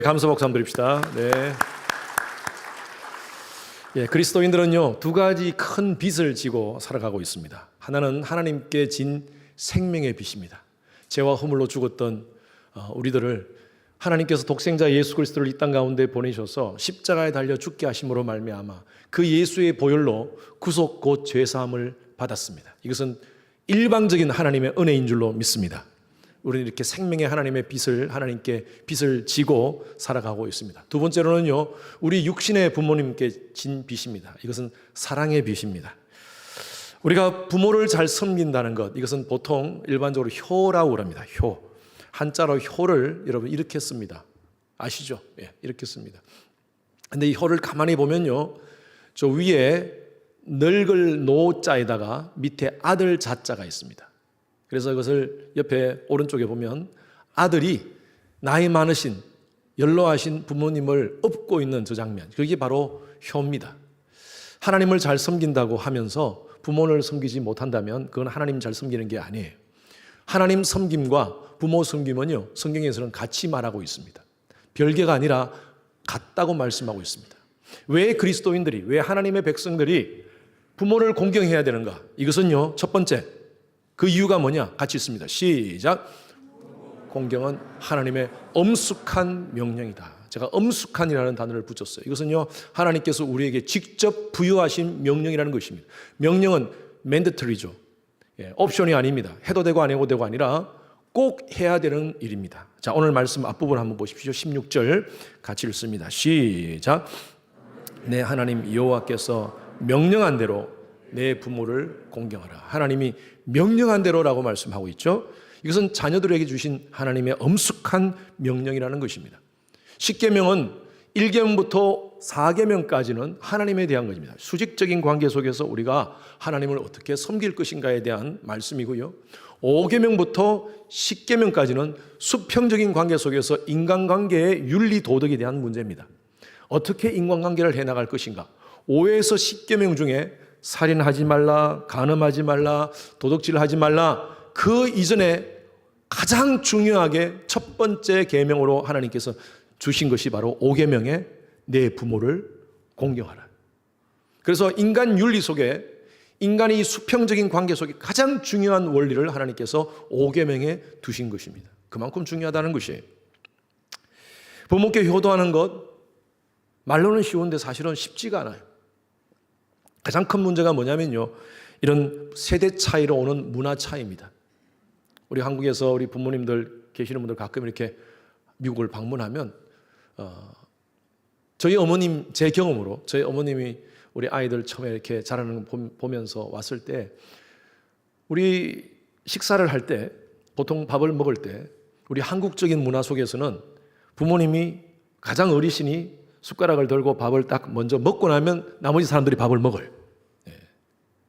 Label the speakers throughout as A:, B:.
A: 감사 박수 한번 드립시다. 네. 그리스도인들은요, 두 가지 큰 빚을 지고 살아가고 있습니다. 하나는 하나님께 진 생명의 빚입니다. 죄와 허물로 죽었던 우리들을 하나님께서 독생자 예수 그리스도를 이 땅 가운데 보내셔서 십자가에 달려 죽게 하심으로 말미암아 그 예수의 보혈로 구속 곧 죄사함을 받았습니다. 이것은 일방적인 하나님의 은혜인 줄로 믿습니다. 우리는 이렇게 생명의 하나님의 빚을 하나님께 빚을 지고 살아가고 있습니다. 두 번째로는요, 우리 육신의 부모님께 진 빚입니다. 이것은 사랑의 빚입니다. 우리가 부모를 잘 섬긴다는 것, 이것은 보통 일반적으로 효라고 합니다. 효. 한자로 효를 여러분 이렇게 씁니다. 아시죠? 이렇게 씁니다. 근데 이 효를 가만히 보면요, 저 위에 늙을 노자에다가 밑에 아들 자자가 있습니다. 그래서 이것을 옆에 오른쪽에 보면 아들이 나이 많으신 연로하신 부모님을 업고 있는 저 장면, 그게 바로 효입니다. 하나님을 잘 섬긴다고 하면서 부모를 섬기지 못한다면 그건 하나님 잘 섬기는 게 아니에요. 하나님 섬김과 부모 섬김은요, 성경에서는 같이 말하고 있습니다. 별개가 아니라 같다고 말씀하고 있습니다. 왜 그리스도인들이, 왜 하나님의 백성들이 부모를 공경해야 되는가? 이것은요, 첫 번째, 그 이유가 뭐냐? 같이 있습니다. 시작. 공경은 하나님의 엄숙한 명령이다. 제가 엄숙한이라는 단어를 붙였어요. 이것은요, 하나님께서 우리에게 직접 부여하신 명령이라는 것입니다. 명령은 mandatory죠. 옵션이 아닙니다. 해도 되고 안 해도 되고 아니라 꼭 해야 되는 일입니다. 자, 오늘 말씀 앞부분 한번 보십시오. 16절 같이 읽습니다. 시작. 내 하나님 여호와께서 명령한 대로 내 부모를 공경하라. 하나님이 명령한 대로라고 말씀하고 있죠. 이것은 자녀들에게 주신 하나님의 엄숙한 명령이라는 것입니다. 10계명은 1계명부터 4계명까지는 하나님에 대한 것입니다. 수직적인 관계 속에서 우리가 하나님을 어떻게 섬길 것인가에 대한 말씀이고요. 5계명부터 10계명까지는 수평적인 관계 속에서 인간관계의 윤리 도덕에 대한 문제입니다. 어떻게 인간관계를 해나갈 것인가. 5에서 10계명 중에 살인하지 말라, 간음하지 말라, 도둑질하지 말라, 그 이전에 가장 중요하게 첫 번째 계명으로 하나님께서 주신 것이 바로 5계명의 내 부모를 공경하라. 그래서 인간 윤리 속에, 인간의 수평적인 관계 속에 가장 중요한 원리를 하나님께서 5계명에 두신 것입니다. 그만큼 중요하다는 것이에요. 부모께 효도하는 것, 말로는 쉬운데 사실은 쉽지가 않아요. 가장 큰 문제가 뭐냐면요, 이런 세대 차이로 오는 문화 차이입니다. 우리 한국에서 우리 부모님들 계시는 분들 가끔 이렇게 미국을 방문하면 저희 어머님, 제 경험으로 저희 어머님이 우리 아이들 처음에 이렇게 자라는 거 보면서 왔을 때, 우리 식사를 할 때, 보통 밥을 먹을 때 우리 한국적인 문화 속에서는 부모님이 가장 어리시니 숟가락을 들고 밥을 딱 먼저 먹고 나면 나머지 사람들이 밥을 먹어요.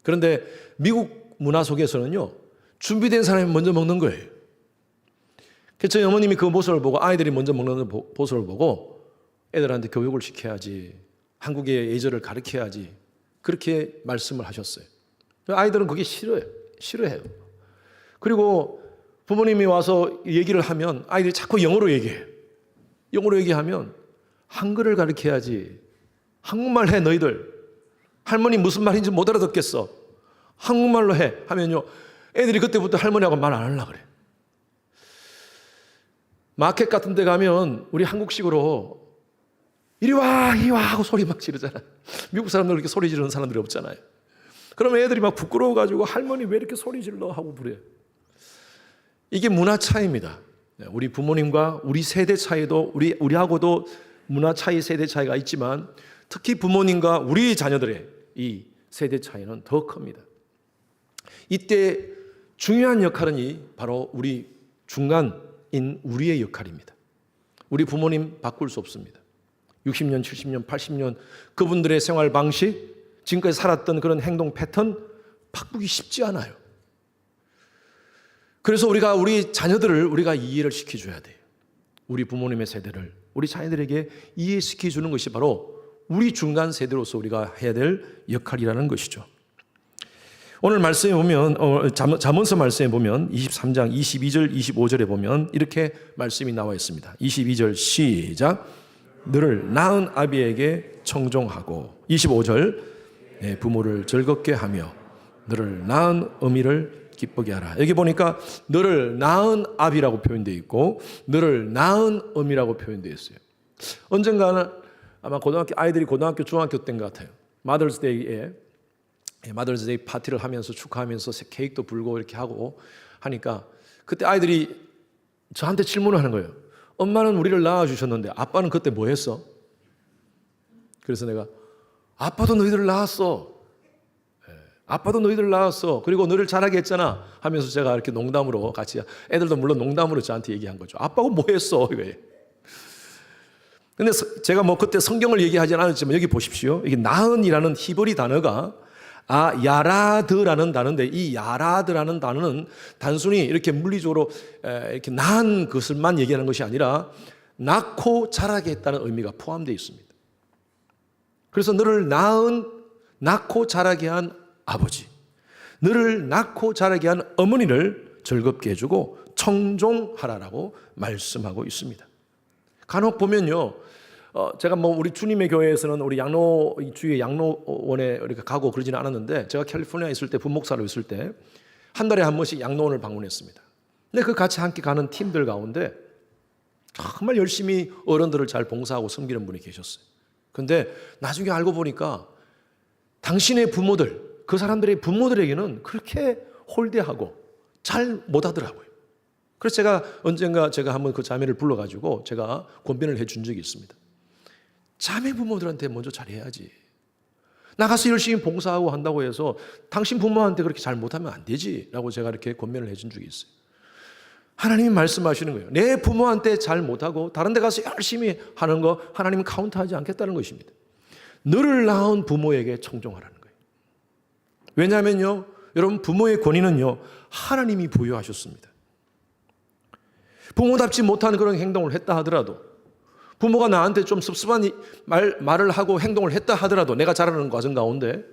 A: 그런데 미국 문화 속에서는요, 준비된 사람이 먼저 먹는 거예요. 그래서 저희 어머님이 그 모습을 보고, 아이들이 먼저 먹는 모습을 보고 애들한테 교육을 시켜야지, 한국의 예절을 가르쳐야지, 그렇게 말씀을 하셨어요. 아이들은 그게 싫어해요. 그리고 부모님이 와서 얘기를 하면 아이들이 자꾸 영어로 얘기해요. 영어로 얘기하면 한글을 가르쳐야지, 한국말 해 너희들, 할머니 무슨 말인지 못 알아듣겠어, 한국말로 해 하면요, 애들이 그때부터 할머니하고 말 안 하려고 그래. 마켓 같은 데 가면 우리 한국식으로 이리 와 이리 와 하고 소리 막 지르잖아. 미국 사람들 그렇게 소리 지르는 사람들이 없잖아요. 그러면 애들이 막 부끄러워가지고 할머니 왜 이렇게 소리 질러 하고 그래요. 이게 문화 차이입니다. 우리 부모님과 우리 세대 차이도, 우리하고도 문화 차이, 세대 차이가 있지만 특히 부모님과 우리 자녀들의 이 세대 차이는 더 큽니다. 이때 중요한 역할은 바로 우리 중간인 우리의 역할입니다. 우리 부모님 바꿀 수 없습니다. 60년, 70년, 80년 그분들의 생활 방식, 지금까지 살았던 그런 행동 패턴 바꾸기 쉽지 않아요. 그래서 우리 자녀들을 우리가 이해를 시켜줘야 돼요. 우리 부모님의 세대를 우리 자녀들에게 이해시켜주는 것이 바로 우리 중간 세대로서 우리가 해야 될 역할이라는 것이죠. 오늘 말씀에 보면 잠언서 말씀에 보면 23장 22절 25절에 보면 이렇게 말씀이 나와 있습니다. 22절 시작. 너를 낳은 아비에게 청종하고 25절 부모를 즐겁게 하며 너를 낳은 어미를 기쁘게 하라. 여기 보니까 너를 낳은 아비라고 표현되어 있고 너를 낳은 어미라고 표현되어 있어요. 언젠가는 아마 아이들이 고등학교 중학교 때인 것 같아요. 마더스데이에 마더스데이 파티를 하면서 축하하면서 케이크도 불고 이렇게 하고 하니까 그때 아이들이 저한테 질문을 하는 거예요. 엄마는 우리를 낳아주셨는데 아빠는 그때 뭐 했어? 그래서 내가 아빠도 너희들을 낳았어. 아빠도 너희들을 낳았어. 그리고 너를 자라게 했잖아 하면서 제가 이렇게 농담으로 같이 애들도 물론 농담으로 저한테 얘기한 거죠. 아빠가 뭐 했어? 이거예요. 근데 제가 뭐 그때 성경을 얘기하지는 않았지만 여기 보십시오. 이게 나은이라는 히브리 단어가 야라드라는 단어인데 이 야라드라는 단어는 단순히 이렇게 물리적으로 이렇게 낳은 것을만 얘기하는 것이 아니라 낳고 자라게 했다는 의미가 포함되어 있습니다. 그래서 너를 낳고 자라게 한 아버지, 너를 낳고 자라게 한 어머니를 즐겁게 해주고 청종하라라고 말씀하고 있습니다. 간혹 보면요, 제가 뭐 우리 주님의 교회에서는 우리 주위에 양로원에 이렇게 가고 그러지는 않았는데 제가 캘리포니아에 있을 때 부목사로 있을 때 한 달에 한 번씩 양로원을 방문했습니다. 근데 그 같이 함께 가는 팀들 가운데 정말 열심히 어른들을 잘 봉사하고 섬기는 분이 계셨어요. 근데 나중에 알고 보니까 당신의 부모들, 그 사람들의 부모들에게는 그렇게 홀대하고 잘 못하더라고요. 그래서 제가 언젠가 한번 그 자매를 불러가지고 제가 권변을 해준 적이 있습니다. 자매 부모들한테 먼저 잘해야지. 나가서 열심히 봉사하고 한다고 해서 당신 부모한테 그렇게 잘 못하면 안 되지 라고 제가 이렇게 권면을 해준 적이 있어요. 하나님이 말씀하시는 거예요. 내 부모한테 잘 못하고 다른 데 가서 열심히 하는 거 하나님은 카운트하지 않겠다는 것입니다. 너를 낳은 부모에게 청종하라는 거예요. 왜냐하면요, 여러분 부모의 권위는요 하나님이 부여하셨습니다. 부모답지 못한 그런 행동을 했다 하더라도, 부모가 나한테 좀 섭섭한 말을 하고 행동을 했다 하더라도 내가 자라는 과정 가운데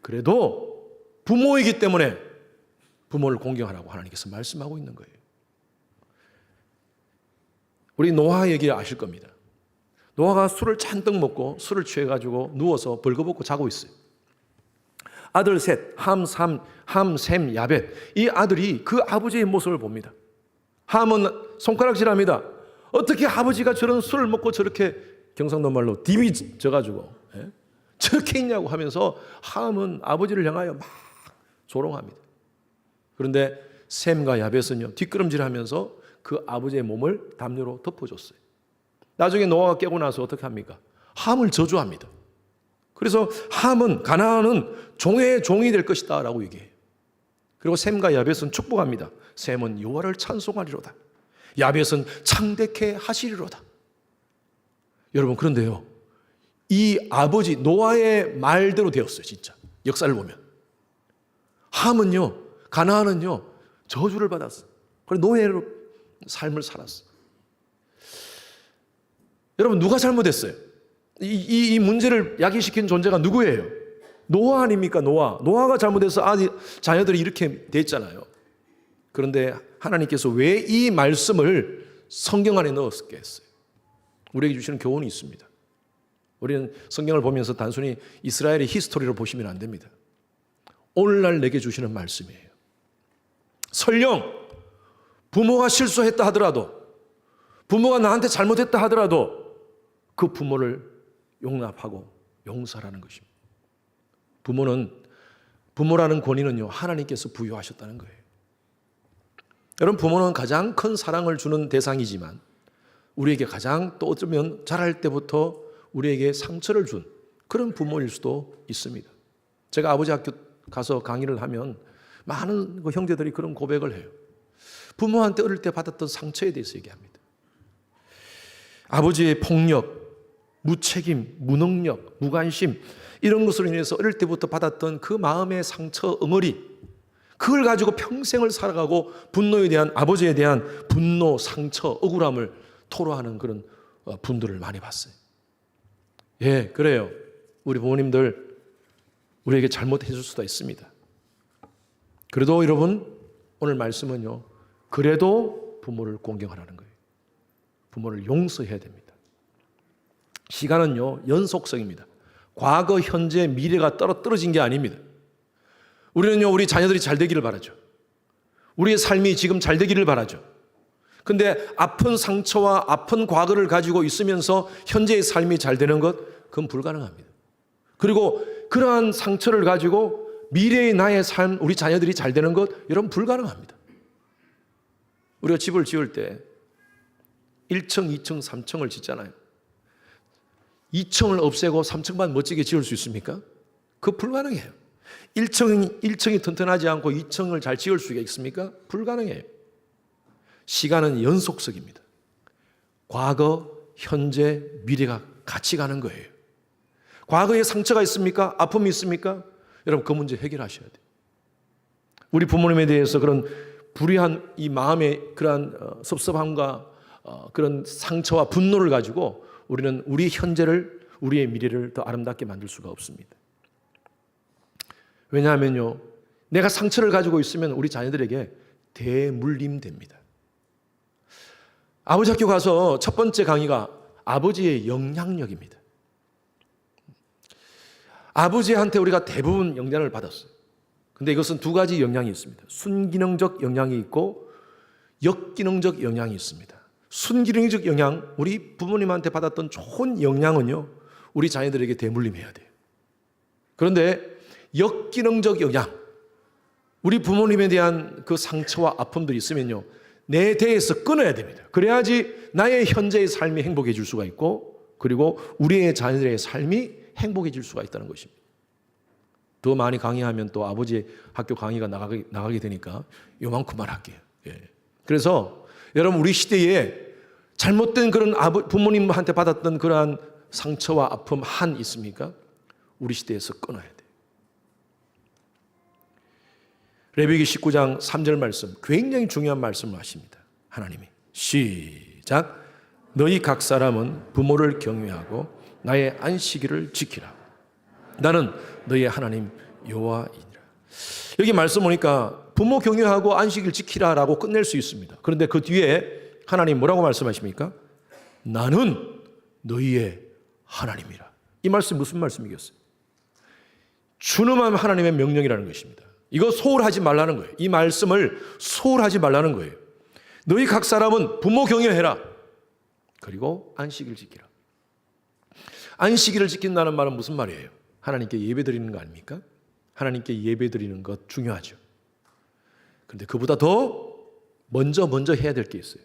A: 그래도 부모이기 때문에 부모를 공경하라고 하나님께서 말씀하고 있는 거예요. 우리 노아 얘기 아실 겁니다. 노아가 술을 잔뜩 먹고 술을 취해가지고 누워서 벌거벗고 자고 있어요. 아들 셋, 함, 셈, 야벳, 이 아들이 그 아버지의 모습을 봅니다. 함은 손가락질합니다. 어떻게 아버지가 저런 술을 먹고 저렇게 경상도 말로 딥이 져가지고 저렇게 있냐고 하면서 함은 아버지를 향하여 막 조롱합니다. 그런데 셈과 야벳은요 뒷걸음질하면서 그 아버지의 몸을 담요로 덮어줬어요. 나중에 노아가 깨고 나서 어떻게 합니까? 함을 저주합니다. 그래서 함은, 가나안은 종의 종이 될 것이다 라고 얘기해요. 그리고 셈과 야벳은 축복합니다. 셈은 여호와를 찬송하리로다. 야벳은 창대케 하시리로다. 여러분, 그런데요, 이 아버지 노아의 말대로 되었어요. 진짜 역사를 보면 함은요, 가나안은요 저주를 받았어. 그래서 노예로 삶을 살았어. 여러분, 누가 잘못했어요? 이 문제를 야기시킨 존재가 누구예요? 노아 아닙니까? 노아가 잘못해서 자녀들이 이렇게 됐잖아요. 그런데 하나님께서 왜 이 말씀을 성경 안에 넣었겠어요? 우리에게 주시는 교훈이 있습니다. 우리는 성경을 보면서 단순히 이스라엘의 히스토리로 보시면 안 됩니다. 오늘날 내게 주시는 말씀이에요. 설령 부모가 실수했다 하더라도, 부모가 나한테 잘못했다 하더라도 그 부모를 용납하고 용서하라는 것입니다. 부모라는 권위는요 하나님께서 부여하셨다는 거예요. 여러분, 부모는 가장 큰 사랑을 주는 대상이지만 우리에게 가장 또 어쩌면 자랄 때부터 우리에게 상처를 준 그런 부모일 수도 있습니다. 제가 아버지 학교 가서 강의를 하면 많은 형제들이 그런 고백을 해요. 부모한테 어릴 때 받았던 상처에 대해서 얘기합니다. 아버지의 폭력, 무책임, 무능력, 무관심, 이런 것으로 인해서 어릴 때부터 받았던 그 마음의 상처 응어리, 그걸 가지고 평생을 살아가고 분노에 대한, 아버지에 대한 분노, 상처, 억울함을 토로하는 그런 분들을 많이 봤어요. 예, 그래요. 우리 부모님들 우리에게 잘못해 줄 수도 있습니다. 그래도 여러분, 오늘 말씀은요, 그래도 부모를 공경하라는 거예요. 부모를 용서해야 됩니다. 시간은요, 연속성입니다. 과거, 현재, 미래가 떨어진 게 아닙니다. 우리는요, 우리 자녀들이 잘 되기를 바라죠. 우리의 삶이 지금 잘 되기를 바라죠. 근데 아픈 상처와 아픈 과거를 가지고 있으면서 현재의 삶이 잘 되는 것, 그건 불가능합니다. 그리고 그러한 상처를 가지고 미래의 나의 삶, 우리 자녀들이 잘 되는 것, 여러분 불가능합니다. 우리가 집을 지을 때 1층, 2층, 3층을 짓잖아요. 2층을 없애고 3층만 멋지게 지을 수 있습니까? 그거 불가능해요. 1층이 튼튼하지 않고 2층을 잘 지을 수가 있습니까? 불가능해요. 시간은 연속성입니다. 과거, 현재, 미래가 같이 가는 거예요. 과거에 상처가 있습니까? 아픔이 있습니까? 여러분 그 문제 해결하셔야 돼요. 우리 부모님에 대해서 그런 불의한 이 마음의 그러한 섭섭함과 그런 상처와 분노를 가지고 우리는 우리 현재를, 우리의 미래를 더 아름답게 만들 수가 없습니다. 왜냐하면요, 내가 상처를 가지고 있으면 우리 자녀들에게 대물림됩니다. 아버지 학교 가서 첫 번째 강의가 아버지의 영향력입니다. 아버지한테 우리가 대부분 영향을 받았어요. 근데 이것은 두 가지 영향이 있습니다. 순기능적 영향이 있고 역기능적 영향이 있습니다. 순기능적 영향, 우리 부모님한테 받았던 좋은 영향은요, 우리 자녀들에게 대물림해야 돼요. 그런데 역기능적 영향, 우리 부모님에 대한 그 상처와 아픔들이 있으면요, 내 대에서 끊어야 됩니다. 그래야지 나의 현재의 삶이 행복해질 수가 있고, 그리고 우리의 자녀들의 삶이 행복해질 수가 있다는 것입니다. 더 많이 강의하면 또 아버지 학교 강의가 나가게 되니까 요만큼만 할게요. 예. 그래서 여러분, 우리 시대에 잘못된 그런 부모님한테 받았던 그러한 상처와 아픔 한 있습니까? 우리 시대에서 끊어야 돼요. 레위기 19장 3절 말씀, 굉장히 중요한 말씀을 하십니다. 하나님이 시작. 너희 각 사람은 부모를 경외하고 나의 안식일을 지키라. 나는 너희의 하나님 여호와이니라. 여기 말씀 보니까 부모 경외하고 안식일 지키라라고 끝낼 수 있습니다. 그런데 그 뒤에 하나님 뭐라고 말씀하십니까? 나는 너희의 하나님이라. 이 말씀 무슨 말씀이겠어요? 준엄한 하나님의 명령이라는 것입니다. 이거 소홀하지 말라는 거예요. 이 말씀을 소홀하지 말라는 거예요. 너희 각 사람은 부모 경외해라. 그리고 안식일 지키라. 안식일을 지킨다는 말은 무슨 말이에요? 하나님께 예배 드리는 거 아닙니까? 하나님께 예배 드리는 것 중요하죠. 그런데 그보다 더 먼저 해야 될 게 있어요.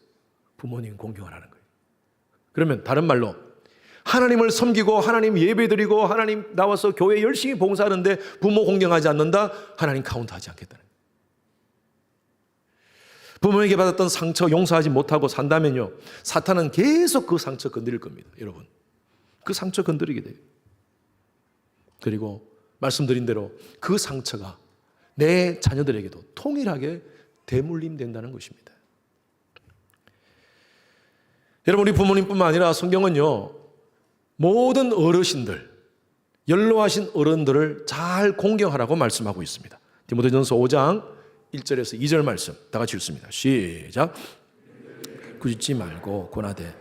A: 부모님 공경하라는 거예요. 그러면 다른 말로 하나님을 섬기고 하나님 예배 드리고 하나님 나와서 교회 열심히 봉사하는데 부모 공경하지 않는다? 하나님 카운트하지 않겠다는 거예요. 부모에게 받았던 상처 용서하지 못하고 산다면요, 사탄은 계속 그 상처 건드릴 겁니다. 여러분, 그 상처 건드리게 돼요. 그리고 말씀드린 대로 그 상처가 내 자녀들에게도 통일하게 대물림된다는 것입니다. 여러분, 우리 부모님뿐만 아니라 성경은요, 모든 어르신들, 연로하신 어른들을 잘 공경하라고 말씀하고 있습니다. 디모데전서 5장 1절에서 2절 말씀 다 같이 읽습니다. 시작. 꾸짖지 말고 고나되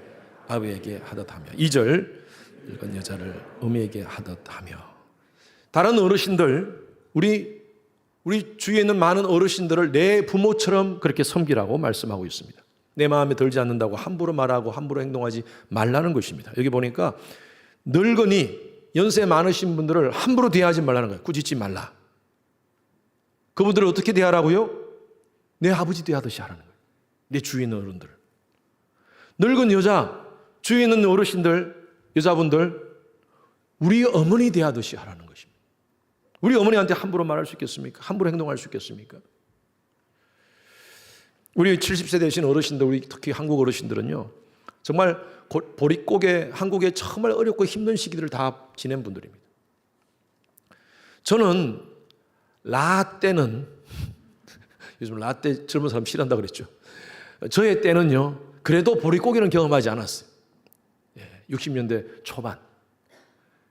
A: 아버지에게 하듯하며. 2절, 늙은 여자를 어미에게 하듯하며. 다른 어르신들, 우리 주위에 있는 많은 어르신들을 내 부모처럼 그렇게 섬기라고 말씀하고 있습니다. 내 마음에 들지 않는다고 함부로 말하고 함부로 행동하지 말라는 것입니다. 여기 보니까 늙은이, 연세 많으신 분들을 함부로 대하지 말라는 거예요. 꾸짖지 말라. 그분들을 어떻게 대하라고요? 내 아버지 대하듯이 하라는 거예요. 내 주위에 있는 어른들을. 늙은 여자, 주위에 있는 어르신들, 여자분들, 우리 어머니 대하듯이 하라는 것입니다. 우리 어머니한테 함부로 말할 수 있겠습니까? 함부로 행동할 수 있겠습니까? 우리 70세 되신 어르신들, 우리 특히 한국 어르신들은요, 정말 보릿고개, 한국의 정말 어렵고 힘든 시기들을 다 지낸 분들입니다. 저는 라떼는 요즘 라떼 젊은 사람 싫어한다 그랬죠. 저의 때는요, 그래도 보릿고개는 경험하지 않았어요. 60년대 초반.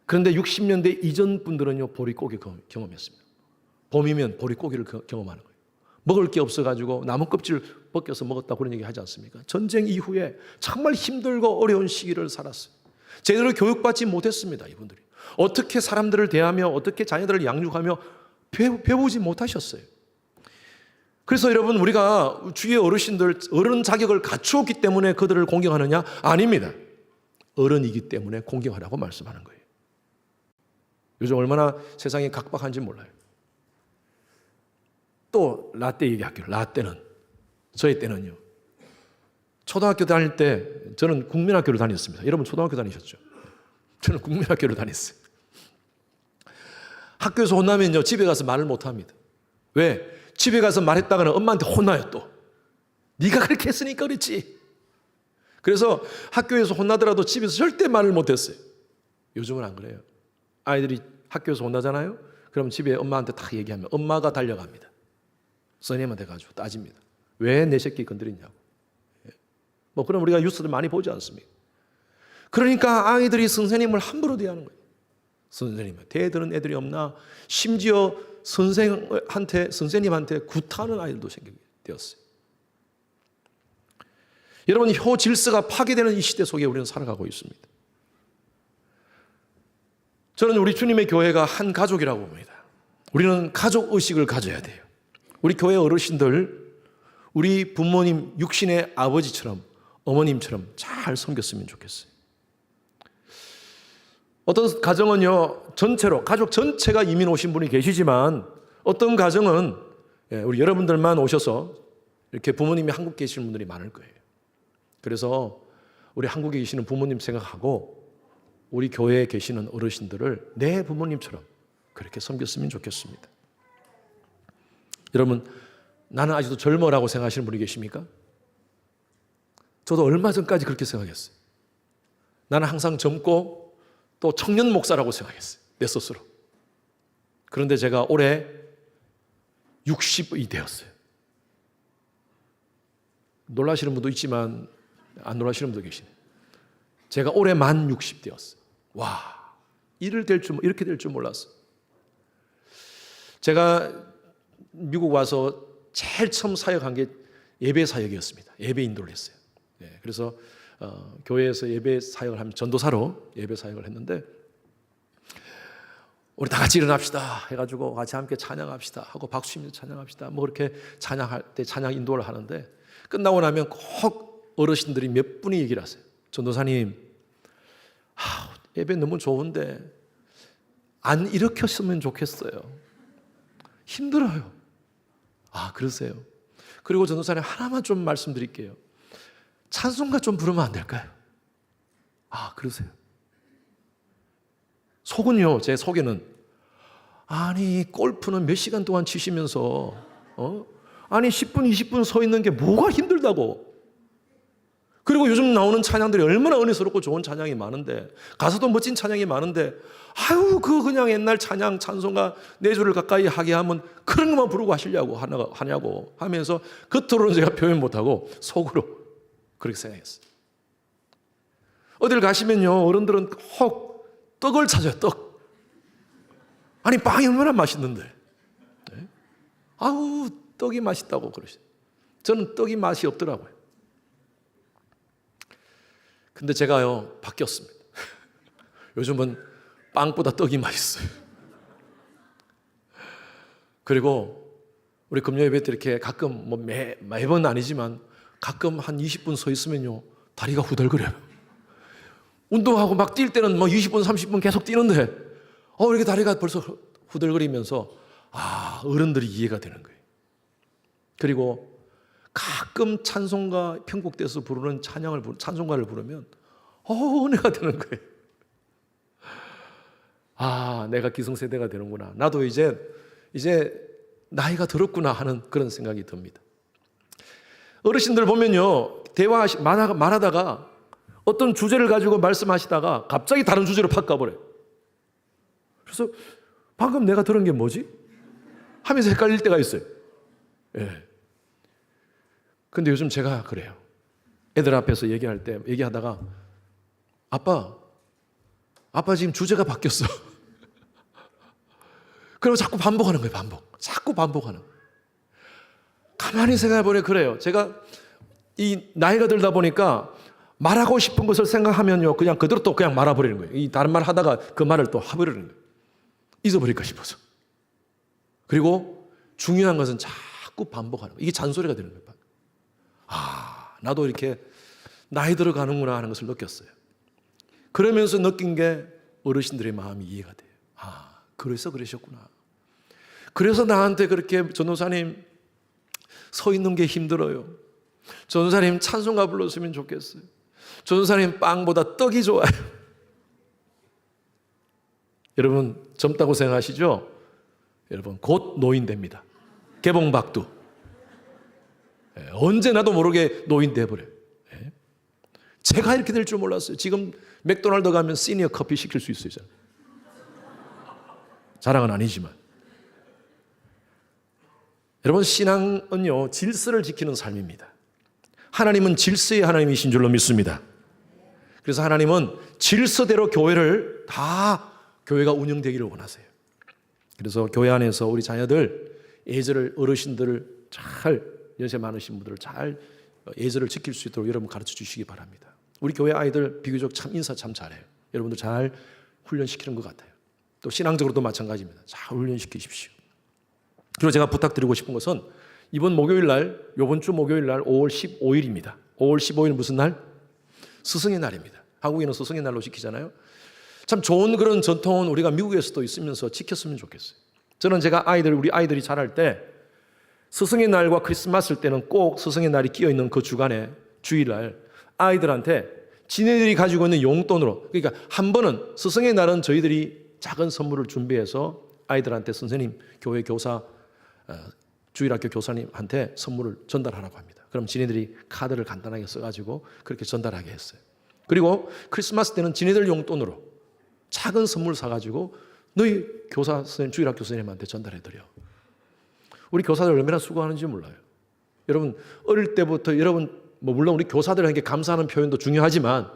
A: 그런데 60년대 이전 분들은요, 보릿고개 경험했습니다. 봄이면 보릿고개를 경험하는 거예요. 먹을 게 없어가지고 나무 껍질 벗겨서 먹었다 그런 얘기 하지 않습니까? 전쟁 이후에 정말 힘들고 어려운 시기를 살았어요. 제대로 교육받지 못했습니다. 이분들이 어떻게 사람들을 대하며 어떻게 자녀들을 양육하며 배우지 못하셨어요. 그래서 여러분, 우리가 주위의 어르신들, 어른 자격을 갖추었기 때문에 그들을 공경하느냐? 아닙니다. 어른이기 때문에 공경하라고 말씀하는 거예요. 요즘 얼마나 세상이 각박한지 몰라요. 또 라떼 얘기할게요. 라떼는 저희 때는요, 초등학교 다닐 때 저는 국민학교를 다녔습니다. 여러분 초등학교 다니셨죠? 저는 국민학교를 다녔어요. 학교에서 혼나면요, 집에 가서 말을 못합니다. 왜? 집에 가서 말했다가는 엄마한테 혼나요. 또 네가 그렇게 했으니까 그랬지. 그래서 학교에서 혼나더라도 집에서 절대 말을 못했어요. 요즘은 안 그래요. 아이들이 학교에서 혼나잖아요. 그럼 집에 엄마한테 다 얘기하면 엄마가 달려갑니다. 선생님한테 가지고 따집니다. 왜 내 새끼 건드리냐고. 뭐 그럼 우리가 뉴스를 많이 보지 않습니까? 그러니까 아이들이 선생님을 함부로 대하는 거예요. 선생님, 대드는 애들이 없나? 심지어 선생님한테 구타하는 아이들도 생기게 되었어요. 여러분, 효 질서가 파괴되는 이 시대 속에 우리는 살아가고 있습니다. 저는 우리 주님의 교회가 한 가족이라고 봅니다. 우리는 가족 의식을 가져야 돼요. 우리 교회 어르신들, 우리 부모님 육신의 아버지처럼 어머님처럼 잘 섬겼으면 좋겠어요. 어떤 가정은요, 전체로 가족 전체가 이민 오신 분이 계시지만 어떤 가정은 우리 여러분들만 오셔서 이렇게 부모님이 한국 계시는 분들이 많을 거예요. 그래서 우리 한국에 계시는 부모님 생각하고 우리 교회에 계시는 어르신들을 내 부모님처럼 그렇게 섬겼으면 좋겠습니다. 여러분, 나는 아직도 젊어라고 생각하시는 분이 계십니까? 저도 얼마 전까지 그렇게 생각했어요. 나는 항상 젊고 또 청년 목사라고 생각했어요. 내 스스로. 그런데 제가 올해 60이 되었어요. 놀라시는 분도 있지만 안 놀라시는 분도 계시네요. 제가 올해 만 60 되었어요. 와, 이렇게 될 줄 몰랐어요. 제가 미국 와서 제일 처음 사역한 게 예배 사역이었습니다. 예배 인도를 했어요. 그래서 교회에서 예배 사역을 하면 전도사로 예배 사역을 했는데, 우리 다 같이 일어납시다 해가지고 같이 함께 찬양합시다 하고 박수 치면서 찬양합시다. 뭐 그렇게 찬양할 때 찬양 인도를 하는데, 끝나고 나면 꼭 어르신들이 몇 분이 얘기를 하세요. 전도사님, 예배 너무 좋은데 안 일으켰으면 좋겠어요. 힘들어요. 아, 그러세요? 그리고 전도사님, 하나만 좀 말씀드릴게요. 찬송가 좀 부르면 안 될까요? 아, 그러세요? 속은요, 제 속에는, 아니 골프는 몇 시간 동안 치시면서 아니 10분 20분 서 있는 게 뭐가 힘들다고. 그리고 요즘 나오는 찬양들이 얼마나 은혜스럽고 좋은 찬양이 많은데, 가사도 멋진 찬양이 많은데, 아유 그냥 옛날 찬양 찬송가 4줄을 가까이 하게 하면 그런 것만 부르고 하냐고 하면서 겉으로는 제가 표현 못하고 속으로 그렇게 생각했어요. 어딜 가시면요, 어른들은 꼭 떡을 찾아요. 떡. 아니 빵이 얼마나 맛있는데, 네? 아우 떡이 맛있다고 그러시죠. 저는 떡이 맛이 없더라고요. 근데 제가요 바뀌었습니다. 요즘은 빵보다 떡이 맛있어요. 그리고 우리 금요 예배 때 이렇게 가끔 뭐 매번 아니지만 가끔 한 20분 서 있으면요 다리가 후덜거려요. 운동하고 막 뛸 때는 뭐 20분 30분 계속 뛰는데 이렇게 다리가 벌써 후덜거리면서 어른들이 이해가 되는 거예요. 그리고 가끔 찬송가 편곡돼서 부르는 찬송가를 부르면 은혜가 되는 거예요. 내가 기성세대가 되는구나. 나도 이제 나이가 들었구나 하는 그런 생각이 듭니다. 어르신들 보면요, 말하다가 어떤 주제를 가지고 말씀하시다가 갑자기 다른 주제로 팍 가버려요. 그래서 방금 내가 들은 게 뭐지? 하면서 헷갈릴 때가 있어요. 예. 근데 요즘 제가 그래요. 애들 앞에서 얘기하다가 아빠 지금 주제가 바뀌었어. 그리고 자꾸 반복하는 거예요. 자꾸 반복하는 거예요. 가만히 생각해보니 그래요. 제가 이 나이가 들다 보니까 말하고 싶은 것을 생각하면요, 그냥 그대로 또 그냥 말아버리는 거예요. 이 다른 말 하다가 그 말을 또 해버리는 거예요. 잊어버릴까 싶어서. 그리고 중요한 것은 자꾸 반복하는 거예요. 이게 잔소리가 되는 거예요. 아, 나도 이렇게 나이 들어가는구나 하는 것을 느꼈어요. 그러면서 느낀 게 어르신들의 마음이 이해가 돼요. 아, 그래서 그러셨구나. 그래서 나한테 그렇게 전도사님 서 있는 게 힘들어요. 전도사님 찬송가 불렀으면 좋겠어요. 전도사님 빵보다 떡이 좋아요. 여러분 젊다고 생각하시죠? 여러분 곧 노인 됩니다. 개봉박두. 언제 나도 모르게 노인 돼버려요. 제가 이렇게 될 줄 몰랐어요. 지금 맥도날드 가면 시니어 커피 시킬 수 있어요. 자랑은 아니지만. 여러분 신앙은요 질서를 지키는 삶입니다. 하나님은 질서의 하나님이신 줄로 믿습니다. 그래서 하나님은 질서대로 교회를 다 교회가 운영되기를 원하세요. 그래서 교회 안에서 우리 자녀들 예절을 어르신들을 잘 연세 많으신 분들을 잘 예절을 지킬 수 있도록 여러분 가르쳐 주시기 바랍니다. 우리 교회 아이들 비교적 참 인사 참 잘해요. 여러분들 잘 훈련시키는 것 같아요. 또 신앙적으로도 마찬가지입니다. 잘 훈련시키십시오. 그리고 제가 부탁드리고 싶은 것은 이번 목요일 날, 이번 주 목요일 날 5월 15일입니다. 5월 15일 무슨 날? 스승의 날입니다. 한국에는 스승의 날로 지키잖아요. 참 좋은 그런 전통은 우리가 미국에서도 있으면서 지켰으면 좋겠어요. 저는 제가 우리 아이들이 자랄 때 스승의 날과 크리스마스 때는 꼭 스승의 날이 끼어있는 그 주간에 주일날 아이들한테 지네들이 가지고 있는 용돈으로, 그러니까 한 번은 스승의 날은 저희들이 작은 선물을 준비해서 아이들한테 선생님, 교회 교사, 주일학교 교사님한테 선물을 전달하라고 합니다. 그럼 지네들이 카드를 간단하게 써가지고 그렇게 전달하게 했어요. 그리고 크리스마스 때는 지네들 용돈으로 작은 선물 사가지고 너희 교사 선생님, 주일학교 선생님한테 전달해드려. 우리 교사들 얼마나 수고하는지 몰라요. 여러분 어릴 때부터 여러분 물론 우리 교사들에게 감사하는 표현도 중요하지만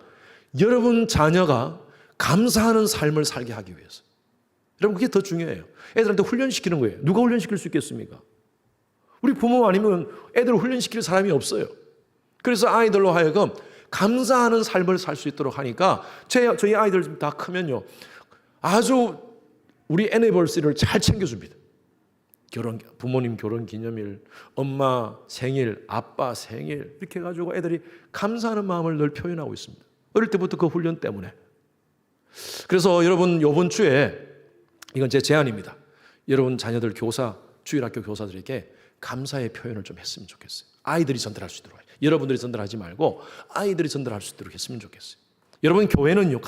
A: 여러분 자녀가 감사하는 삶을 살게 하기 위해서 여러분 그게 더 중요해요. 애들한테 훈련시키는 거예요. 누가 훈련시킬 수 있겠습니까? 우리 부모 아니면 애들을 훈련시킬 사람이 없어요. 그래서 아이들로 하여금 감사하는 삶을 살 수 있도록 하니까 저희 아이들 다 크면요 아주 우리 애니버서리를 잘 챙겨줍니다. 부모님 결혼 기념일, 엄마 생일, 아빠 생일 이렇게 해가지고 애들이 감사하는 마음을 늘 표현하고 있습니다. 어릴 때부터 그 훈련 때문에. 그래서 여러분 이번 주에 이건 제 제안입니다. 여러분 자녀들 교사, 주일학교 교사들에게 감사의 표현을 좀 했으면 좋겠어요. 아이들이 전달할 수 있도록. 여러분들이 전달하지 말고 아이들이 전달할 수 있도록 했으면 좋겠어요. 여러분 교회는요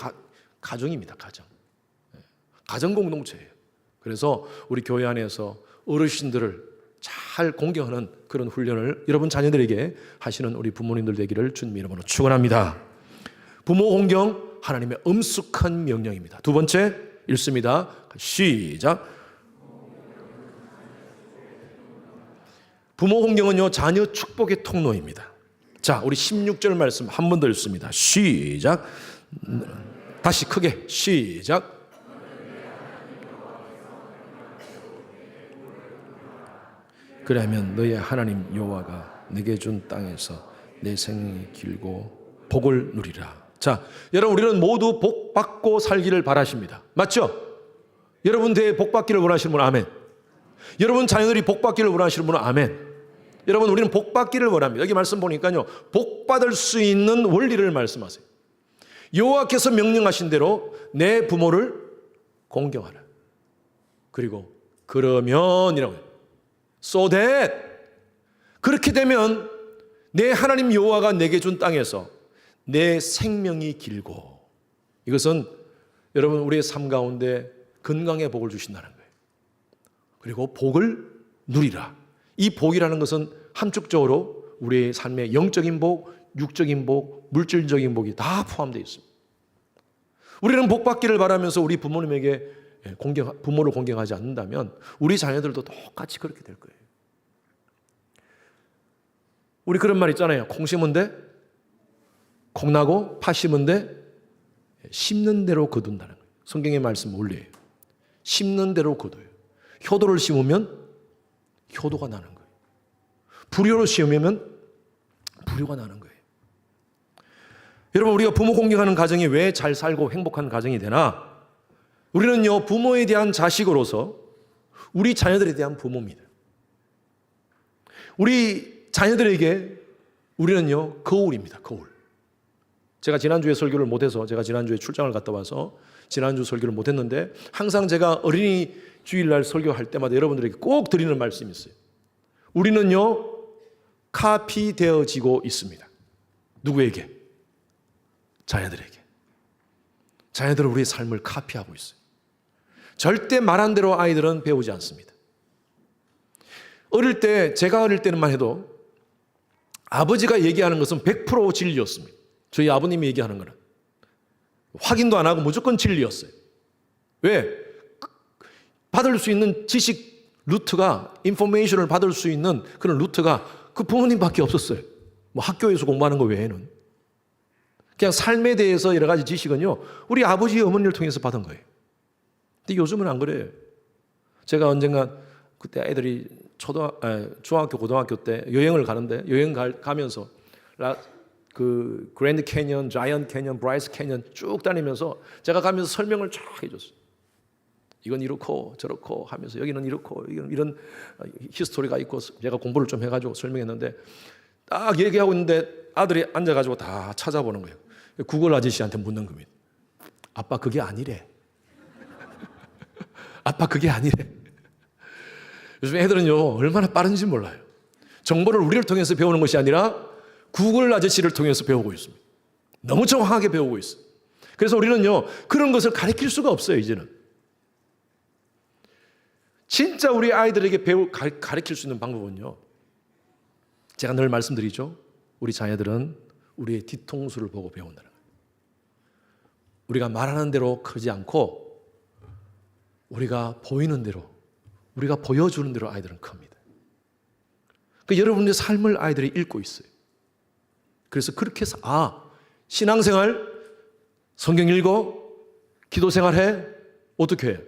A: 가정입니다. 가정 공동체예요. 그래서 우리 교회 안에서 어르신들을 잘 공경하는 그런 훈련을 여러분 자녀들에게 하시는 우리 부모님들 되기를 주님 이름으로 축원합니다. 부모 공경 하나님의 엄숙한 명령입니다. 두 번째 읽습니다. 시작. 부모 공경은요 자녀 축복의 통로입니다. 자, 우리 16절 말씀 한 번 더 읽습니다. 시작. 다시 크게 시작. 그러면 너의 하나님 여호와가 내게 준 땅에서 내 생명이 길고 복을 누리라. 자, 여러분 우리는 모두 복 받고 살기를 바라십니다. 맞죠? 여러분 대에 복 받기를 원하시는 분은 아멘. 여러분 자녀들이 복 받기를 원하시는 분은 아멘. 여러분 우리는 복 받기를 원합니다. 여기 말씀 보니까요 복 받을 수 있는 원리를 말씀하세요. 여호와께서 명령하신 대로 내 부모를 공경하라. 그리고 그러면이라고 해요. So that 그렇게 되면 내 하나님 여호와가 내게 준 땅에서 내 생명이 길고, 이것은 여러분 우리의 삶 가운데 건강의 복을 주신다는 거예요. 그리고 복을 누리라. 이 복이라는 것은 함축적으로 우리의 삶의 영적인 복, 육적인 복, 물질적인 복이 다 포함되어 있습니다. 우리는 복 받기를 바라면서 우리 부모님에게 부모를 공경하지 않는다면 우리 자녀들도 똑같이 그렇게 될 거예요. 우리 그런 말 있잖아요. 콩 심은 데 콩나고 파 심은 데 심는 대로 거둔다는 거예요. 성경의 말씀 원리예요. 심는 대로 거둬요. 효도를 심으면 효도가 나는 거예요. 불효로 시험하면 불효가 나는 거예요. 여러분, 우리가 부모 공경하는 가정이 왜 잘 살고 행복한 가정이 되나? 우리는요, 부모에 대한 자식으로서 우리 자녀들에 대한 부모입니다. 우리 자녀들에게 우리는요, 거울입니다. 거울. 제가 지난주에 설교를 못해서, 제가 지난주에 출장을 갔다 와서 지난주 설교를 못했는데, 항상 제가 어린이 주일날 설교할 때마다 여러분들에게 꼭 드리는 말씀이 있어요. 우리는요, 카피되어지고 있습니다. 누구에게? 자녀들에게. 자녀들은 우리의 삶을 카피하고 있어요. 절대 말한 대로 아이들은 배우지 않습니다. 어릴 때, 제가 어릴 때만 해도 아버지가 얘기하는 것은 100% 진리였습니다. 저희 아버님이 얘기하는 거는 확인도 안 하고 무조건 진리였어요. 왜? 받을 수 있는 지식 루트가, 인포메이션을 받을 수 있는 그런 루트가 그 부모님밖에 없었어요. 뭐 학교에서 공부하는 거 외에는. 그냥 삶에 대해서 여러 가지 지식은요, 우리 아버지, 어머니를 통해서 받은 거예요. 근데 요즘은 안 그래요. 제가 언젠가 그때 애들이 중학교, 고등학교 때 여행을 가는데, 여행 가면서 그 그랜드 캐년, 자이언트 캐년, 브라이스 캐년 쭉 다니면서 제가 가면서 설명을 쫙 해줬어요. 이건 이렇고 저렇고 하면서 여기는 이렇고 이런 히스토리가 있고, 제가 공부를 좀 해가지고 설명했는데, 딱 얘기하고 있는데 아들이 앉아가지고 다 찾아보는 거예요. 구글 아저씨한테 묻는 겁니다. 아빠 그게 아니래. 아빠 그게 아니래. 요즘 애들은요, 얼마나 빠른지 몰라요. 정보를 우리를 통해서 배우는 것이 아니라 구글 아저씨를 통해서 배우고 있습니다. 너무 정확하게 배우고 있어요. 그래서 우리는요, 그런 것을 가르칠 수가 없어요, 이제는. 진짜 우리 아이들에게 가르칠 수 있는 방법은요, 제가 늘 말씀드리죠. 우리 자녀들은 우리의 뒤통수를 보고 배운다는 거예요. 우리가 말하는 대로 크지 않고 우리가 보이는 대로, 우리가 보여주는 대로 아이들은 큽니다. 그러니까 여러분의 삶을 아이들이 읽고 있어요. 그래서 그렇게 해서 신앙생활, 성경 읽어, 기도생활해, 어떻게 해요?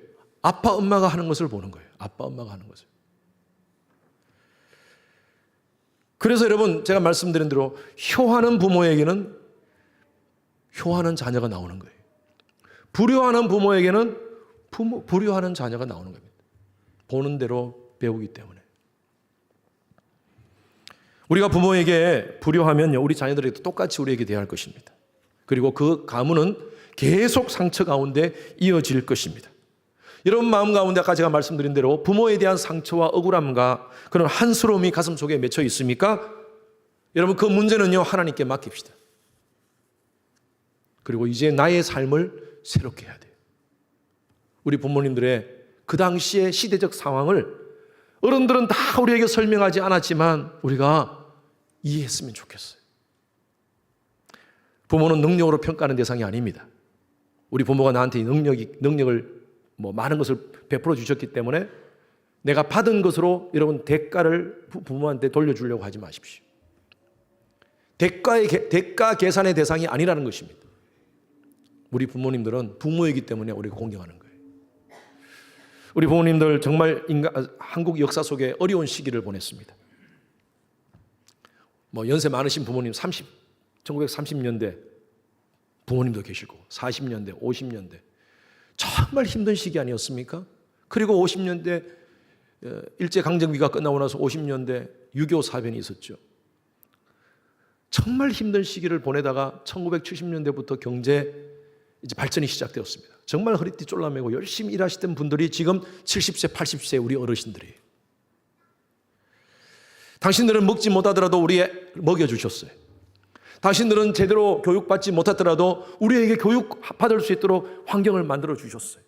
A: 아빠, 엄마가 하는 것을 보는 거예요. 아빠, 엄마가 하는 것을. 그래서 여러분, 제가 말씀드린 대로 효하는 부모에게는 효하는 자녀가 나오는 거예요. 불효하는 부모에게는 불효하는 자녀가 나오는 겁니다. 보는 대로 배우기 때문에. 우리가 부모에게 불효하면요, 우리 자녀들에게도 똑같이 우리에게 대할 것입니다. 그리고 그 가문은 계속 상처 가운데 이어질 것입니다. 여러분 마음 가운데 아까 제가 말씀드린 대로 부모에 대한 상처와 억울함과 그런 한스러움이 가슴 속에 맺혀 있습니까? 여러분 그 문제는요, 하나님께 맡깁시다. 그리고 이제 나의 삶을 새롭게 해야 돼요. 우리 부모님들의 그 당시의 시대적 상황을 어른들은 다 우리에게 설명하지 않았지만 우리가 이해했으면 좋겠어요. 부모는 능력으로 평가하는 대상이 아닙니다. 우리 부모가 나한테 능력을 많은 것을 베풀어 주셨기 때문에 내가 받은 것으로 여러분 대가를 부모한테 돌려주려고 하지 마십시오. 대가 계산의 대상이 아니라는 것입니다. 우리 부모님들은 부모이기 때문에 우리가 공경하는 거예요. 우리 부모님들 정말 한국 역사 속에 어려운 시기를 보냈습니다. 연세 많으신 부모님 1930년대 부모님도 계시고 40년대, 50년대 정말 힘든 시기 아니었습니까? 그리고 50년대 일제강점기가 끝나고 나서 50년대 6.25 사변이 있었죠. 정말 힘든 시기를 보내다가 1970년대부터 경제 이제 발전이 시작되었습니다. 정말 허리띠 쫄라매고 열심히 일하시던 분들이 지금 70세, 80세 우리 어르신들이에요. 당신들은 먹지 못하더라도 우리에 먹여주셨어요. 당신들은 제대로 교육받지 못하더라도 우리에게 교육받을 수 있도록 환경을 만들어 주셨어요.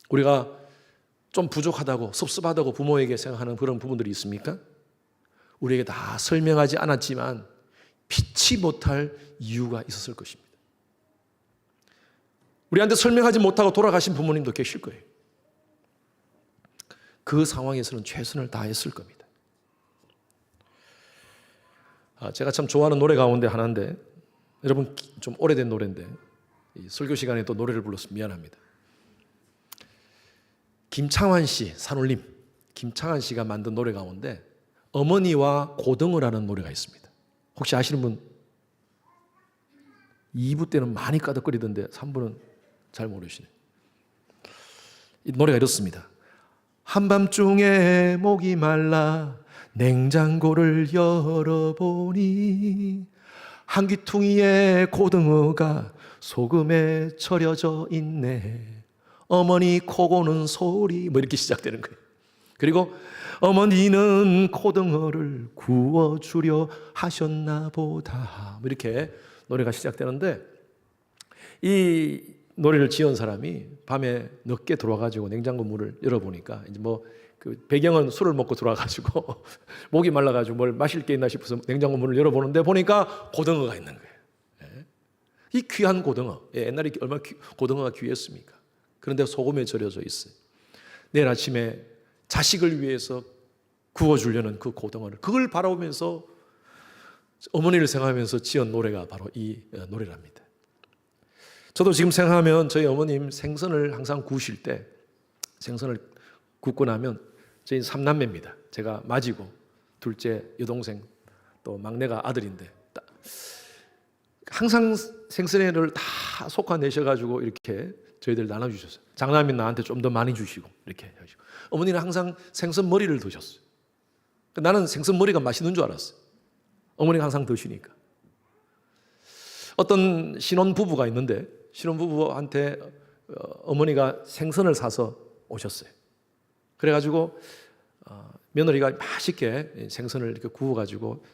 A: 우리가 좀 부족하다고 섭섭하다고 부모에게 생각하는 그런 부분들이 있습니까? 우리에게 다 설명하지 않았지만 피치 못할 이유가 있었을 것입니다. 우리한테 설명하지 못하고 돌아가신 부모님도 계실 거예요. 그 상황에서는 최선을 다했을 겁니다. 제가 참 좋아하는 노래 가운데 하나인데, 여러분 좀 오래된 노래인데 설교 시간에 또 노래를 불러서 미안합니다. 김창완 씨, 산울림 김창완 씨가 만든 노래 가운데 어머니와 고등어라는 노래가 있습니다. 혹시 아시는 분? 2부 때는 많이 까덕거리던데 3부는 잘 모르시네요. 이 노래가 이렇습니다. 한밤중에 목이 말라 냉장고를 열어보니 한 귀퉁이에 고등어가 소금에 절여져 있네. 어머니 코 고는 소리, 뭐 이렇게 시작되는 거예요. 그리고 어머니는 고등어를 구워주려 하셨나 보다, 뭐 이렇게 노래가 시작되는데, 이 노래를 지은 사람이 밤에 늦게 들어와가지고 냉장고 문을 열어보니까 이제 뭐 그 배경은 술을 먹고 들어와가지고 목이 말라가지고 뭘 마실 게 있나 싶어서 냉장고 문을 열어보는데 보니까 고등어가 있는 거예요. 예. 이 귀한 고등어, 예, 옛날에 얼마나 고등어가 귀했습니까? 그런데 소금에 절여져 있어요. 내일 아침에 자식을 위해서 구워주려는 그 고등어를, 그걸 바라보면서 어머니를 생각하면서 지은 노래가 바로 이 노래랍니다. 저도 지금 생각하면 저희 어머님 생선을 항상 구우실 때, 생선을 굽고 나면 저희 3남매입니다. 제가 맏이고 둘째 여동생 또 막내가 아들인데 항상 생선회를 다 솎아내셔가지고 이렇게 저희들 나눠주셨어요. 장남인 나한테 좀 더 많이 주시고 이렇게 하시고, 어머니는 항상 생선 머리를 드셨어요. 나는 생선 머리가 맛있는 줄 알았어요. 어머니가 항상 드시니까. 어떤 신혼부부가 있는데 신혼부부한테 어머니가 생선을 사서 오셨어요. 그래가지고 며느리가 맛있게 생선을 이렇게 구워가지고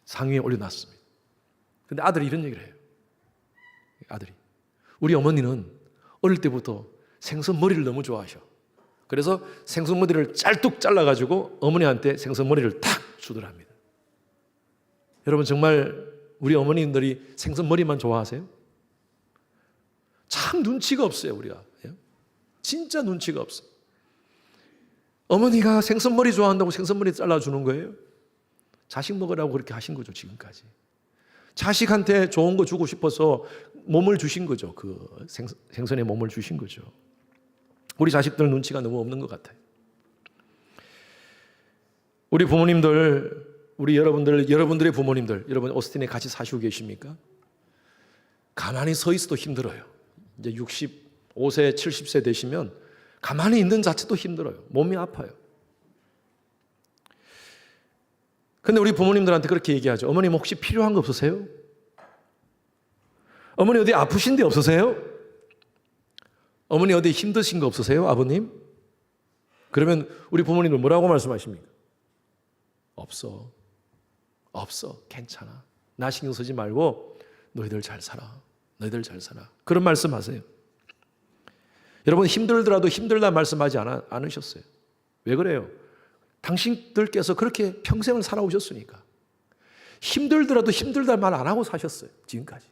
A: 상위에 올려놨습니다. 근데 아들이 이런 얘기를 해요. 아들이, 우리 어머니는 어릴 때부터 생선 머리를 너무 좋아하셔. 그래서 생선 머리를 짤뚝 잘라가지고 어머니한테 생선 머리를 탁 주더랍니다. 여러분, 정말 우리 어머님들이 생선 머리만 좋아하세요? 참 눈치가 없어요, 우리가. 진짜 눈치가 없어. 어머니가 생선머리 좋아한다고 생선머리 잘라주는 거예요? 자식 먹으라고 그렇게 하신 거죠, 지금까지. 자식한테 좋은 거 주고 싶어서 몸을 주신 거죠. 그 생선에 몸을 주신 거죠. 우리 자식들 눈치가 너무 없는 것 같아요. 우리 부모님들, 여러분들의 부모님들, 여러분 오스틴에 같이 사시고 계십니까? 가만히 서 있어도 힘들어요. 이제 65세, 70세 되시면 가만히 있는 자체도 힘들어요. 몸이 아파요. 근데 우리 부모님들한테 그렇게 얘기하죠. 어머님 혹시 필요한 거 없으세요? 어머니 어디 아프신 데 없으세요? 어머니 어디 힘드신 거 없으세요? 아버님? 그러면 우리 부모님들 뭐라고 말씀하십니까? 없어. 괜찮아. 나 신경 쓰지 말고 너희들 잘 살아. 그런 말씀 하세요. 여러분, 힘들더라도 힘들다 말씀하지 않으셨어요. 왜 그래요? 당신들께서 그렇게 평생을 살아오셨으니까. 힘들더라도 힘들다 말 안 하고 사셨어요, 지금까지.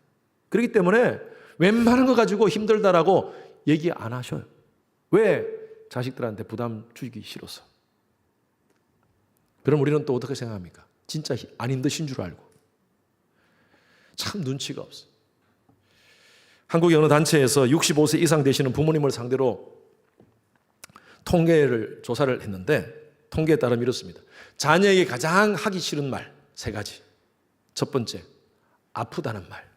A: 그렇기 때문에 웬만한 거 가지고 힘들다라고 얘기 안 하셔요. 왜? 자식들한테 부담 주기 싫어서. 그럼 우리는 또 어떻게 생각합니까? 진짜 안 힘드신 줄 알고. 참 눈치가 없어. 한국의 어느 단체에서 65세 이상 되시는 부모님을 상대로 조사를 했는데, 통계에 따르면 이렇습니다. 자녀에게 가장 하기 싫은 말 3가지. 첫 번째, 아프다는 말.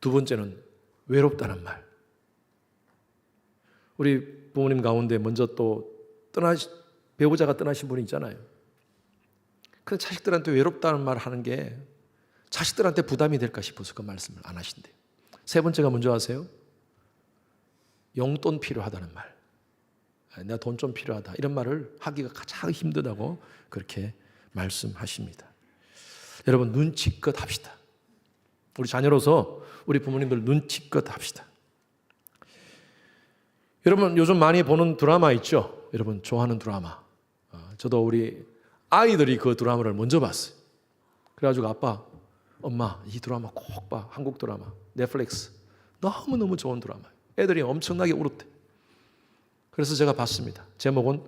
A: 두 번째는 외롭다는 말. 우리 부모님 가운데 먼저 또 배우자가 떠나신 분이 있잖아요. 그 자식들한테 외롭다는 말 하는 게 자식들한테 부담이 될까 싶어서 그 말씀을 안 하신대요. 세 번째가 뭔지 아세요? 용돈 필요하다는 말. 내가 돈 좀 필요하다. 이런 말을 하기가 가장 힘들다고 그렇게 말씀하십니다. 여러분, 눈치껏 합시다. 우리 자녀로서 우리 부모님들 눈치껏 합시다. 여러분, 요즘 많이 보는 드라마 있죠? 여러분 좋아하는 드라마. 저도 우리 아이들이 그 드라마를 먼저 봤어요. 그래가지고 아빠, 엄마 이 드라마 꼭 봐. 한국 드라마, 넷플릭스. 너무너무 좋은 드라마예요. 애들이 엄청나게 울었대. 그래서 제가 봤습니다. 제목은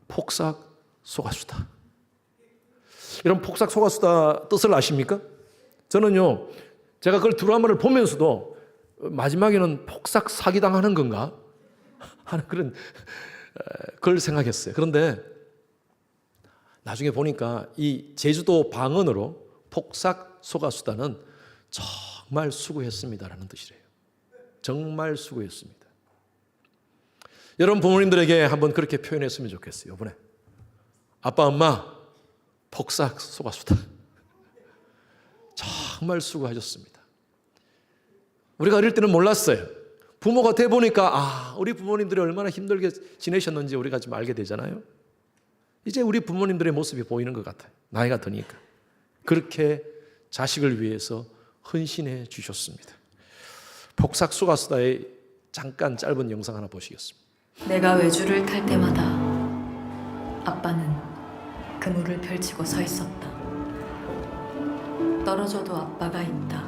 A: 폭삭 속았수다. 여러분, 폭삭 속았수다 뜻을 아십니까? 저는요, 제가 그걸 드라마를 보면서도 마지막에는 폭삭 사기당하는 건가 하는 그런 걸 생각했어요. 그런데 나중에 보니까 이 제주도 방언으로 폭삭 속았수다는 정말 수고했습니다라는 뜻이래요. 정말 수고했습니다. 여러분 부모님들에게 한번 그렇게 표현했으면 좋겠어요. 이번에 아빠 엄마 폭삭 속았수다. 정말 수고하셨습니다. 우리가 어릴 때는 몰랐어요. 부모가 돼 보니까 우리 부모님들이 얼마나 힘들게 지내셨는지 우리가 좀 알게 되잖아요. 이제 우리 부모님들의 모습이 보이는 것 같아요. 나이가 드니까. 그렇게 자식을 위해서 헌신해 주셨습니다. 폭삭 속았수다의 잠깐 짧은 영상 하나 보시겠습니다.
B: 내가 외주를 탈 때마다 아빠는 그물을 펼치고 서 있었다. 떨어져도 아빠가 있다.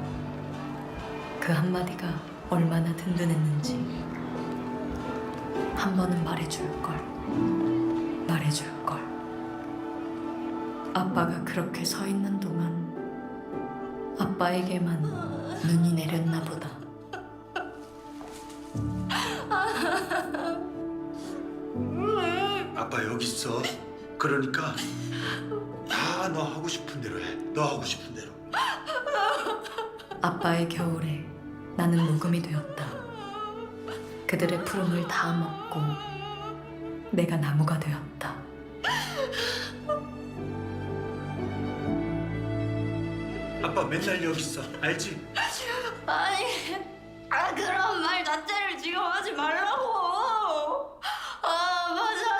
B: 그 한마디가 얼마나 든든했는지 한 번은 말해줄걸. 아빠가 그렇게 서 있는 동안 아빠에게만 눈이 내렸나 보다.
C: 아빠 여기 있어. 그러니까 다 너 하고 싶은 대로 해. 너 하고 싶은 대로.
B: 아빠의 겨울에 나는 녹음이 되었다. 그들의 푸름을 다 먹고 내가 나무가 되었다.
C: 아빠 맨날 여기 있어. 알지?
D: 아니, 그런 말 자체를 지금 하지 말라고. 짜증나.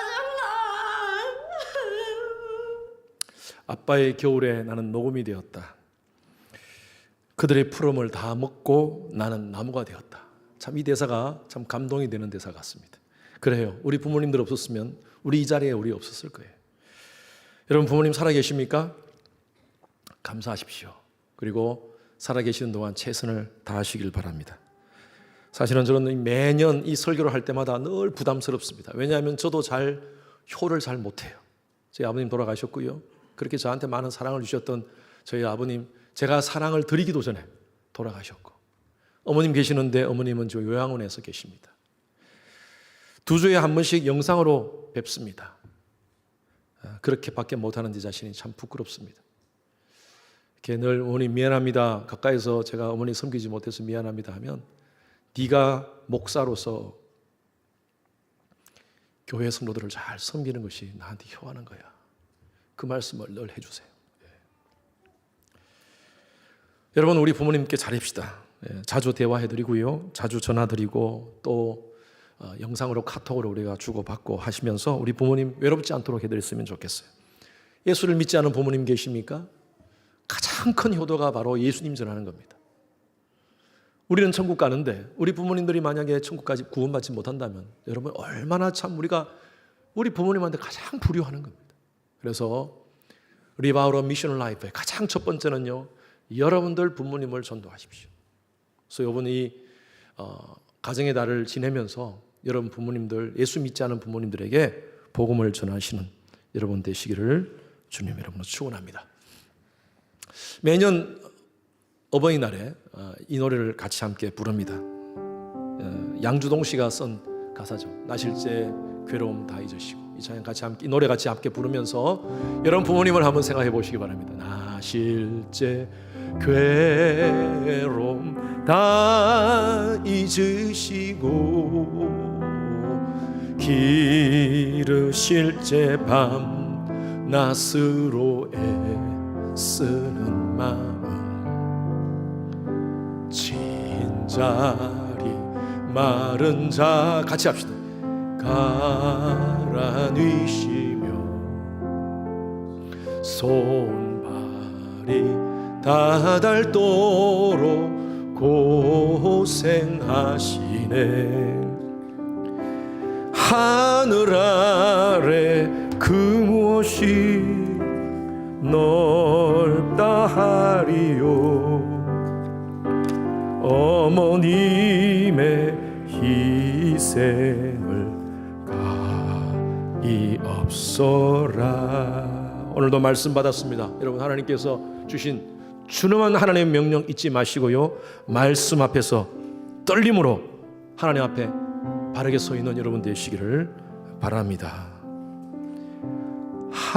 A: 아빠의 겨울에 나는 녹음이 되었다. 그들의 푸름을 다 먹고 나는 나무가 되었다. 참 이 대사가 참 감동이 되는 대사 같습니다. 그래요. 우리 부모님들 없었으면 우리 이 자리에 우리 없었을 거예요. 여러분 부모님 살아계십니까? 감사하십시오. 그리고 살아계시는 동안 최선을 다하시길 바랍니다. 사실은 저는 매년 이 설교를 할 때마다 늘 부담스럽습니다. 왜냐하면 저도 효를 잘 못해요. 저희 아버님 돌아가셨고요. 그렇게 저한테 많은 사랑을 주셨던 저희 아버님, 제가 사랑을 드리기도 전에 돌아가셨고, 어머님 계시는데 어머님은 저 요양원에서 계십니다. 2주에 한 번씩 영상으로 뵙습니다. 그렇게밖에 못하는 제 자신이 참 부끄럽습니다. 이렇게 늘 어머니 미안합니다. 가까이서 제가 어머니 섬기지 못해서 미안합니다 하면, 네가 목사로서 교회 성도들을 잘 섬기는 것이 나한테 효하는 거야. 그 말씀을 늘 해주세요. 여러분 우리 부모님께 잘합시다. 자주 대화해드리고요, 자주 전화드리고 또 영상으로 카톡으로 우리가 주고받고 하시면서 우리 부모님 외롭지 않도록 해드렸으면 좋겠어요. 예수를 믿지 않은 부모님 계십니까? 가장 큰 효도가 바로 예수님 전하는 겁니다. 우리는 천국 가는데 우리 부모님들이 만약에 천국까지 구원받지 못한다면 여러분 얼마나 참 우리가 우리 부모님한테 가장 불효하는 겁니다. 그래서 리바우러 미션 라이프의 가장 첫 번째는요, 여러분들 부모님을 전도하십시오. 그래서 이번이 가정의 달을 지내면서 여러분 부모님들, 예수 믿지 않은 부모님들에게 복음을 전하시는 여러분 되시기를 주님 이름으로 축원합니다. 매년 어버이날에 이 노래를 같이 함께 부릅니다. 양주동 씨가 쓴 가사죠. 나실제 괴로움 다 잊으시고. 이 찬양 같이 함께, 이 노래 같이 함께 부르면서 여러분 부모님을 한번 생각해 보시기 바랍니다. 나실제 괴로움 다 잊으시고 기르실 밤 낫으로 애쓰는 마음 진자리 마른 자 같이 합시다. 가라뉘시며 손발이 다닳도록 고생하시네. 하늘 아래 그 무엇이 넓다 하리요. 어머님의 희생을 가히 없어라. 오늘도 말씀 받았습니다. 여러분 하나님께서 주신 준엄한 하나님의 명령 잊지 마시고요, 말씀 앞에서 떨림으로 하나님 앞에 바르게 서 있는 여러분 되시기를 바랍니다.